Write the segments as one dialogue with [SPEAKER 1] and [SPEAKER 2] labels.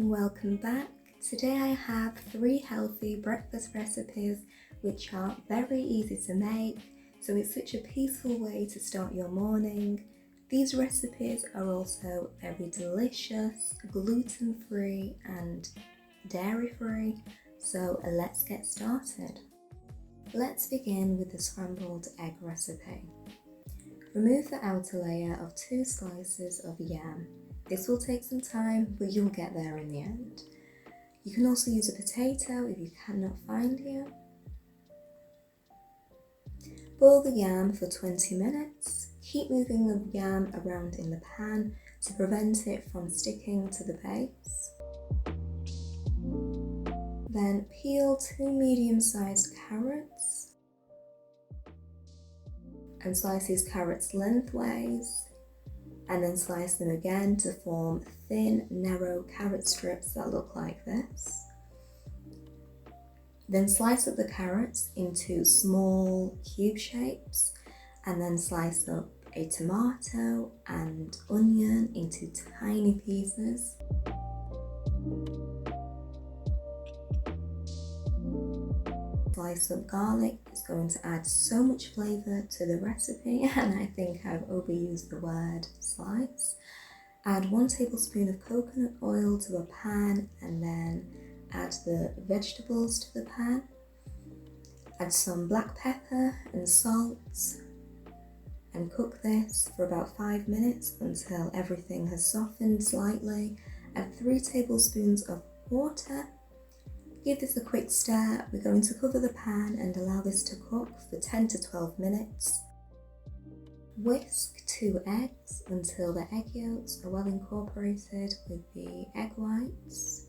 [SPEAKER 1] and welcome back. Today I have 3 healthy breakfast recipes which are very easy to make, so it's such a peaceful way to start your morning. These recipes are also very delicious, gluten-free and dairy-free, so let's get started. Let's begin with the scrambled egg recipe. Remove the outer layer of 2 slices of yam. This will take some time, but you'll get there in the end. You can also use a potato if you cannot find yam. Boil the yam for 20 minutes. Keep moving the yam around in the pan to prevent it from sticking to the base. Then peel 2 medium-sized carrots and slice these carrots lengthways, and then slice them again to form thin, narrow carrot strips that look like this. Then slice up the carrots into small cube shapes, and then slice up a tomato and onion into tiny pieces. Slice up garlic. It's going to add so much flavour to the recipe, and I think I've overused the word slice. Add 1 tablespoon of coconut oil to a pan, and then add the vegetables to the pan. Add some black pepper and salt and cook this for about 5 minutes until everything has softened slightly. Add 3 tablespoons of water. Give this a quick stir. We're going to cover the pan and allow this to cook for 10 to 12 minutes. Whisk 2 eggs until the egg yolks are well incorporated with the egg whites.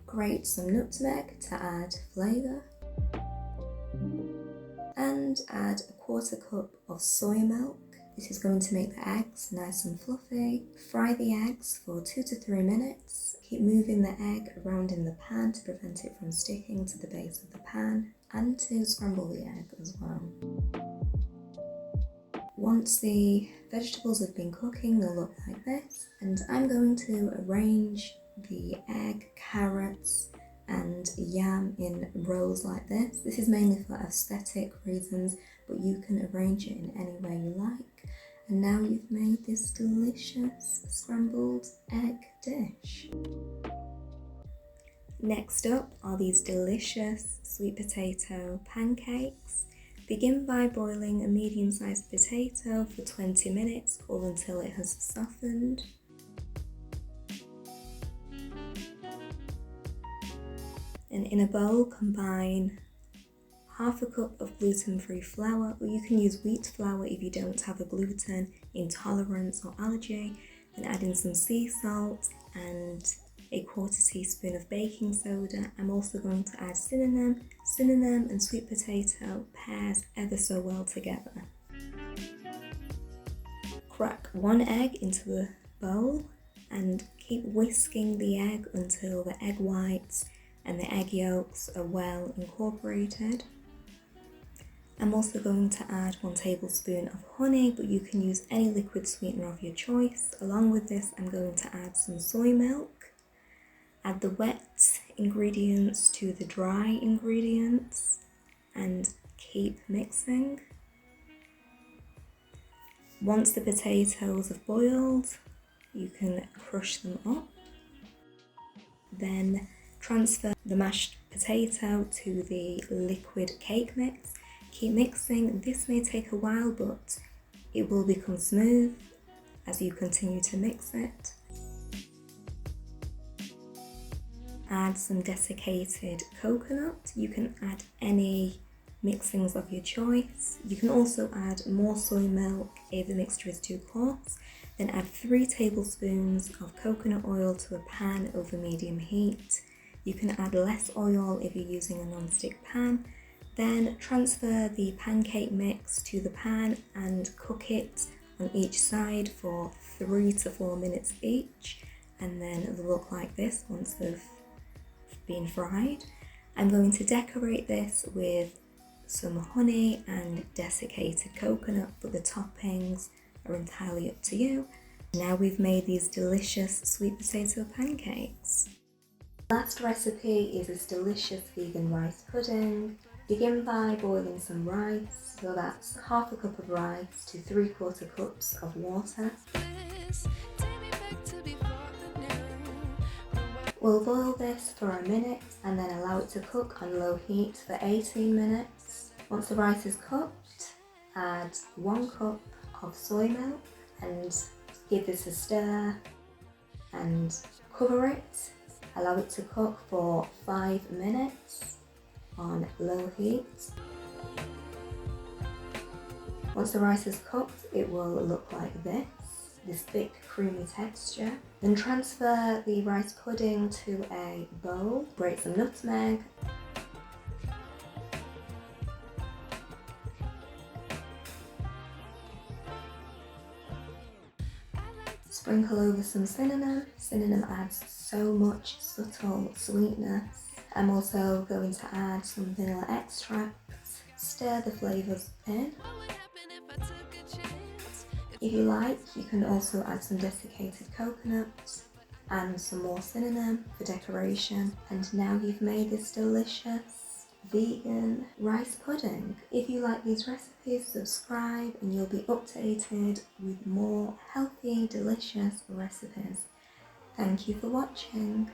[SPEAKER 1] Grate some nutmeg to add flavour. And add a 1/4 cup of soy milk. This is going to make the eggs nice and fluffy. Fry the eggs for 2 to 3 minutes. Keep moving the egg around in the pan to prevent it from sticking to the base of the pan and to scramble the egg as well. Once the vegetables have been cooking, they'll look like this, and I'm going to arrange the egg, carrots and yam in rows like this. This is mainly for aesthetic reasons, but you can arrange it in any way you like. And now you've made this delicious scrambled egg dish. Next up are these delicious sweet potato pancakes. Begin by boiling a medium-sized potato for 20 minutes or until it has softened. And in a bowl, combine 1/2 cup of gluten-free flour, or you can use wheat flour if you don't have a gluten intolerance or allergy. Then add in some sea salt and a 1/4 teaspoon of baking soda. I'm also going to add cinnamon and sweet potato pairs ever so well together. Crack 1 egg into the bowl and keep whisking the egg until the egg whites and the egg yolks are well incorporated. I'm also going to add 1 tablespoon of honey, but you can use any liquid sweetener of your choice. Along with this, I'm going to add some soy milk. Add the wet ingredients to the dry ingredients and keep mixing. Once the potatoes have boiled, you can crush them up. Then transfer the mashed potato to the liquid cake mix. Keep mixing. This may take a while, but it will become smooth as you continue to mix it. Add some desiccated coconut. You can add any mixings of your choice. You can also add more soy milk if the mixture is too coarse. Then add 3 tablespoons of coconut oil to a pan over medium heat. You can add less oil if you're using a non-stick pan. Then transfer the pancake mix to the pan and cook it on each side for 3 to 4 minutes each, and then it'll look like this once they've been fried. I'm going to decorate this with some honey and desiccated coconut, but the toppings are entirely up to you. Now we've made these delicious sweet potato pancakes. Last recipe is this delicious vegan rice pudding. Begin by boiling some rice, so that's half a cup of rice to 3/4 cups of water. We'll boil this for a minute and then allow it to cook on low heat for 18 minutes. Once the rice is cooked, add 1 cup of soy milk and give this a stir and cover it. Allow it to cook for 5 minutes on low heat. Once the rice is cooked, it will look like this thick creamy texture. Then transfer the rice pudding to a bowl, grate some nutmeg, sprinkle over some cinnamon. Cinnamon adds so much subtle sweetness. I'm also going to add some vanilla extract. Stir the flavours in. If you like, you can also add some desiccated coconut and some more cinnamon for decoration. And now you've made this delicious vegan rice pudding. If you like these recipes, subscribe and you'll be updated with more healthy, delicious recipes. Thank you for watching.